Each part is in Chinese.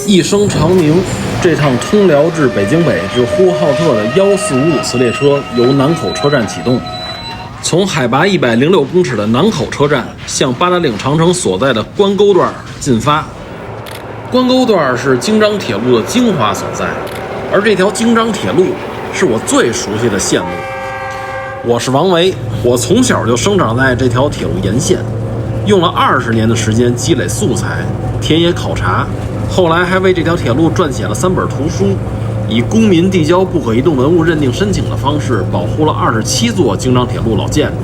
一声长鸣，这趟通辽至北京北至呼和浩特的1455次列车由南口车站启动，从海拔106公尺的南口车站向八达岭长城所在的关沟段进发。关沟段是京张铁路的精华所在，而这条京张铁路是我最熟悉的线路。我是王维，我从小就生长在这条铁路沿线，用了20年的时间积累素材，田野考察，后来还为这条铁路撰写了3本图书，以公民递交不可移动文物认定申请的方式保护了27座京张铁路老建筑。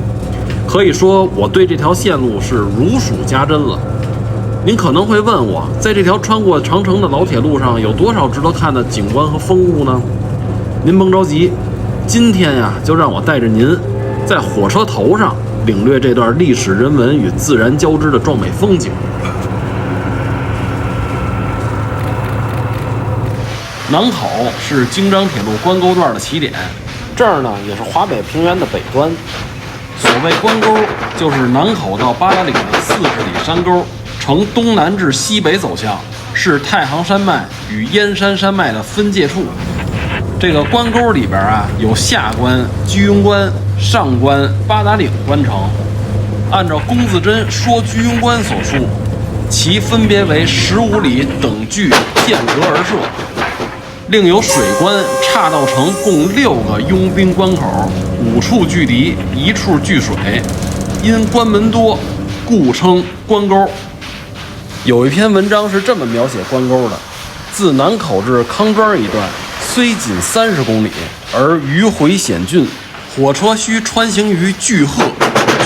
可以说我对这条线路是如数家珍了。您可能会问我，在这条穿过长城的老铁路上有多少值得看的景观和风物呢？您甭着急，今天呀，就让我带着您在火车头上领略这段历史人文与自然交织的壮美风景。南口是京张铁路关沟段的起点，这儿呢也是华北平原的北端。所谓关沟，就是南口到八达岭的40里山沟，呈东南至西北走向，是太行山脉与燕山山脉的分界处。这个关沟里边啊，有下关、居庸关、上关、八达岭关城。按照龚自珍说居庸关所述，其分别为15里等距间隔而设。另有水关、岔道城共6个拥兵关口，5处据敌，1处据水。因关门多，故称关沟。有一篇文章是这么描写关沟的：自南口至康庄一段，虽仅30公里，而迂回险峻，火车需穿行于巨壑、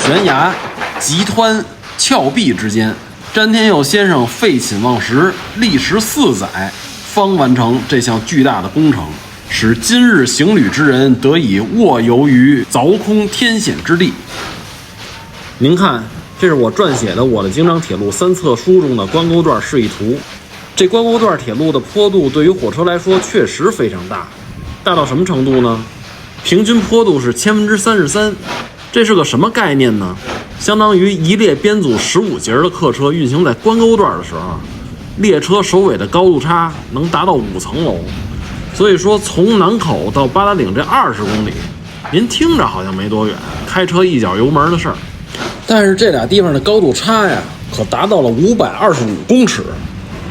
悬崖、急湍、峭壁之间。詹天佑先生废寝忘食，历时4载，方完成这项巨大的工程，使今日行旅之人得以卧游于凿空天险之地。您看，这是我撰写的《我的京张铁路3册书》中的关沟段示意图。这关沟段铁路的坡度对于火车来说确实非常大，大到什么程度呢？平均坡度是33%，这是个什么概念呢？相当于一列编组15节的客车运行在关沟段的时候，列车首尾的高度差能达到5层楼。所以说，从南口到八达岭这20公里，您听着好像没多远，开车一脚油门的事儿。但是这俩地方的高度差呀，可达到了525公尺，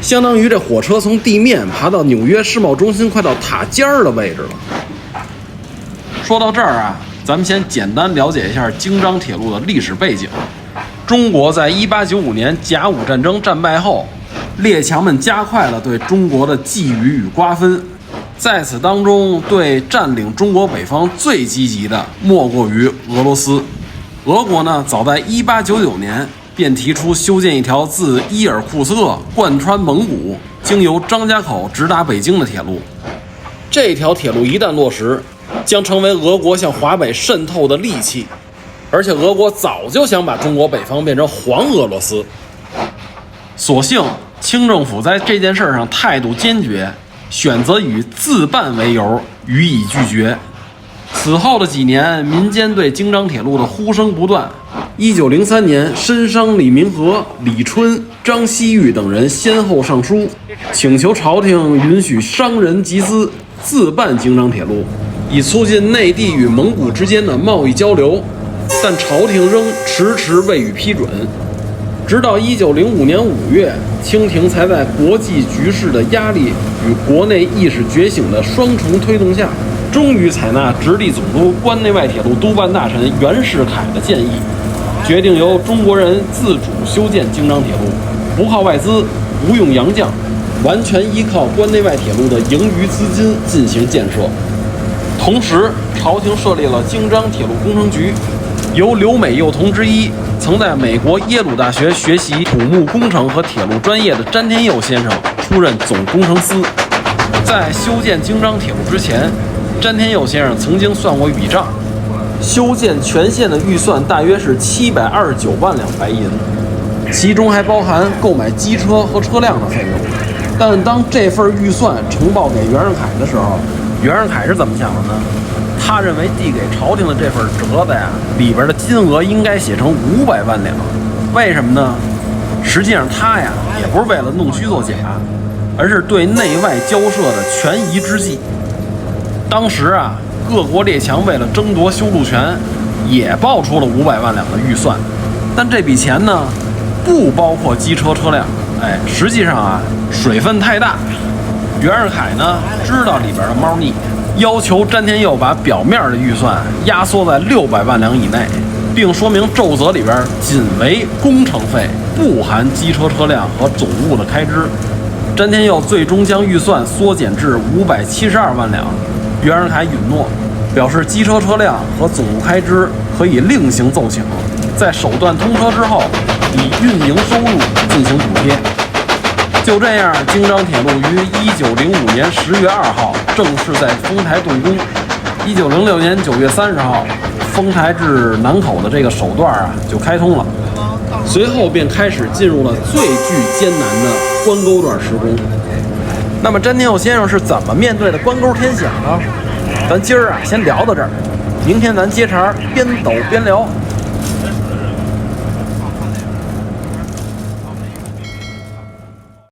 相当于这火车从地面爬到纽约世贸中心快到塔尖儿的位置了。说到这儿啊，咱们先简单了解一下京张铁路的历史背景。中国在1895年甲午战争战败后，列强们加快了对中国的觊觎与瓜分，在此当中，对占领中国北方最积极的莫过于俄罗斯。俄国呢，早在1899年便提出修建一条自伊尔库斯克贯穿蒙古，经由张家口直达北京的铁路。这条铁路一旦落实，将成为俄国向华北渗透的利器。而且俄国早就想把中国北方变成黄俄罗斯，所幸清政府在这件事上态度坚决，选择以自办为由予以拒绝。此后的几年，民间对京张铁路的呼声不断。1903年，申商、李明和、李春、张希玉等人先后上书，请求朝廷允许商人集资自办京张铁路，以促进内地与蒙古之间的贸易交流，但朝廷仍迟迟未予批准。直到1905年5月，清廷才在国际局势的压力与国内意识觉醒的双重推动下，终于采纳直隶总督关内外铁路督办大臣袁世凯的建议，决定由中国人自主修建京张铁路，不靠外资，不用洋将，完全依靠关内外铁路的盈余资金进行建设。同时，朝廷设立了京张铁路工程局，由留美幼童之一，曾在美国耶鲁大学学习土木工程和铁路专业的詹天佑先生出任总工程司。在修建京张铁路之前，詹天佑先生曾经算过一笔账，修建全线的预算大约是729万两白银，其中还包含购买机车和车辆的费用。但当这份预算呈报给袁世凯的时候，袁世凯是怎么想的呢？他认为递给朝廷的这份折子呀，里边的金额应该写成500万两。为什么呢？实际上他呀也不是为了弄虚作假，而是对内外交涉的权宜之计。当时啊，各国列强为了争夺修路权，也报出了500万两的预算，但这笔钱呢，不包括机车车辆。实际上啊，水分太大。袁世凯呢，知道里边的猫腻，要求詹天佑把表面的预算压缩在600万两以内，并说明奏折里边仅为工程费，不含机车车辆和总务的开支。詹天佑最终将预算缩减至572万两。袁世凯允诺，表示机车车辆和总务开支可以另行奏请，在首段通车之后，以运营收入进行补贴。就这样，京张铁路于1905年10月2号正式在丰台动工。1906年9月30号，丰台至南口的这个首段啊就开通了，随后便开始进入了最具艰难的关沟段施工。那么詹天佑先生是怎么面对的关沟天险呢？咱今儿啊先聊到这儿，明天咱接茬边走边聊。